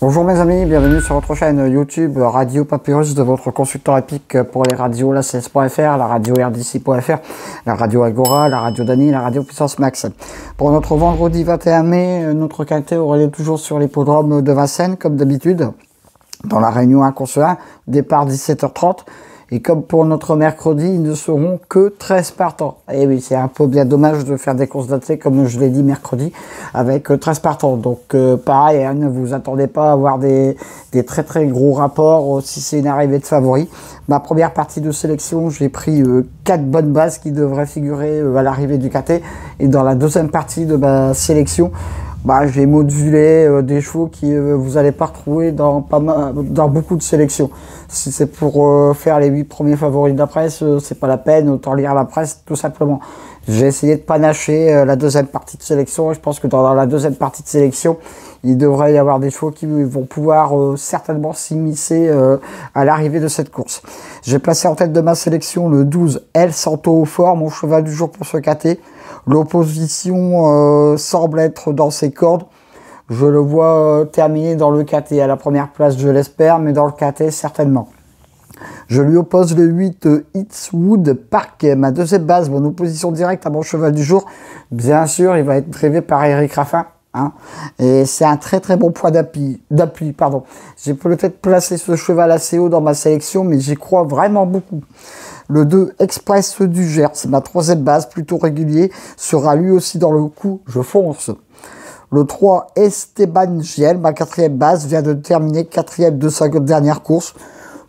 Bonjour mes amis, bienvenue sur votre chaîne YouTube Radio Papyrus de votre consultant épique pour les radios, la CS.fr, la radio RDC.fr, la radio Agora, la radio Dany, la radio Puissance Max. Pour notre vendredi 21 mai, notre quintet aura lieu toujours sur l'hippodrome de Vincennes, comme d'habitude, dans la réunion 1 contre 1, départ 17h30. Et comme pour notre mercredi, ils ne seront que 13 partants. Et oui, c'est un peu bien dommage de faire des courses datées, comme je l'ai dit mercredi, avec 13 partants. Donc pareil, hein, ne vous attendez pas à avoir des très gros rapports si c'est une arrivée de favoris. Ma première partie de sélection, j'ai pris 4 bonnes bases qui devraient figurer à l'arrivée du quintet. Et dans la deuxième partie de ma sélection, j'ai modulé des chevaux qui vous allez pas retrouver dans beaucoup de sélections. Si c'est pour faire les 8 premiers favoris de la presse, c'est pas la peine, autant lire la presse tout simplement. J'ai essayé de panacher la deuxième partie de sélection et je pense que dans la deuxième partie de sélection, il devrait y avoir des chevaux qui vont pouvoir certainement s'immiscer à l'arrivée de cette course. J'ai placé en tête de ma sélection le 12 El Santo au fort, mon cheval du jour pour ce quintet. L'opposition semble être dans ses cordes. Je le vois terminer dans le quintet à la première place, je l'espère, mais dans le quintet certainement. Je lui oppose le 8 Eastwood Park, ma deuxième base, mon opposition directe à mon cheval du jour. Bien sûr, il va être drivé par Eric Raffin. Et c'est un très bon point d'appui. J'ai peut-être placé ce cheval assez haut dans ma sélection, mais j'y crois vraiment beaucoup. Le 2 Express du Gers, ma troisième base, plutôt régulier, sera lui aussi dans le coup, je fonce. Le 3 Esteban Giel, ma quatrième base, vient de terminer quatrième de sa dernière course,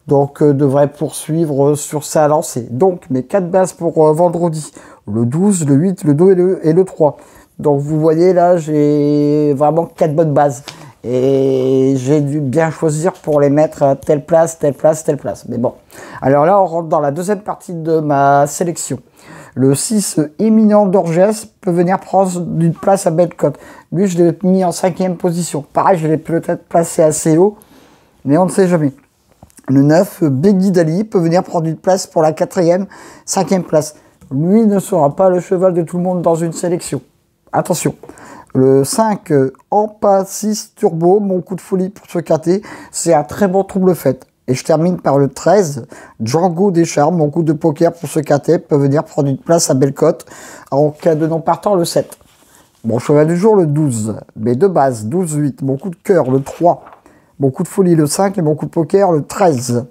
donc devrait poursuivre sur sa lancée. Donc mes 4 bases pour vendredi, le 12, le 8, le 2 et le 3. Donc vous voyez là, j'ai vraiment 4 bonnes bases. Et j'ai dû bien choisir pour les mettre à telle place. Mais bon. Alors là, on rentre dans la deuxième partie de ma sélection. Le 6 Éminent d'Orgès peut venir prendre d'une place à Bellecote. Lui, je l'ai mis en 5e position. Pareil, je l'ai peut-être placé assez haut, mais on ne sait jamais. Le 9 Beggy Dali peut venir prendre une place pour la 4e, 5e place. Lui ne sera pas le cheval de tout le monde dans une sélection. Attention. Le 5 Ampa 6 Turbo, mon coup de folie pour ce quintet, c'est un très bon trouble fait. Et je termine par le 13 Django Descharmes, mon coup de poker pour ce quintet, peut venir prendre une place à Bellecote. En cas de non partant, le 7. Mon cheval du jour, le 12. Mes deux bases, 12-8. Mon coup de cœur, le 3. Mon coup de folie, le 5. Et mon coup de poker, le 13.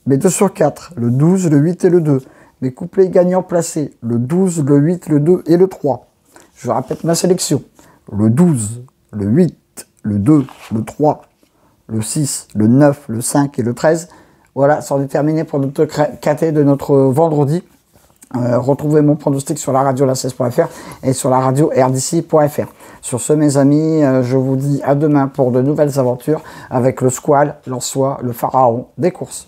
Mes 2 sur 4, le 12, le 8 et le 2. Mes couplets gagnants placés, le 12, le 8, le 2 et le 3. Je répète ma sélection. Le 12, le 8, le 2, le 3, le 6, le 9, le 5 et le 13. Voilà, c'en est terminé pour notre quintet de notre vendredi. Retrouvez mon pronostic sur la radio la16.fr et sur la radio rdc.fr. Sur ce, mes amis, je vous dis à demain pour de nouvelles aventures avec le Squal, l'Ansois, le Pharaon des courses.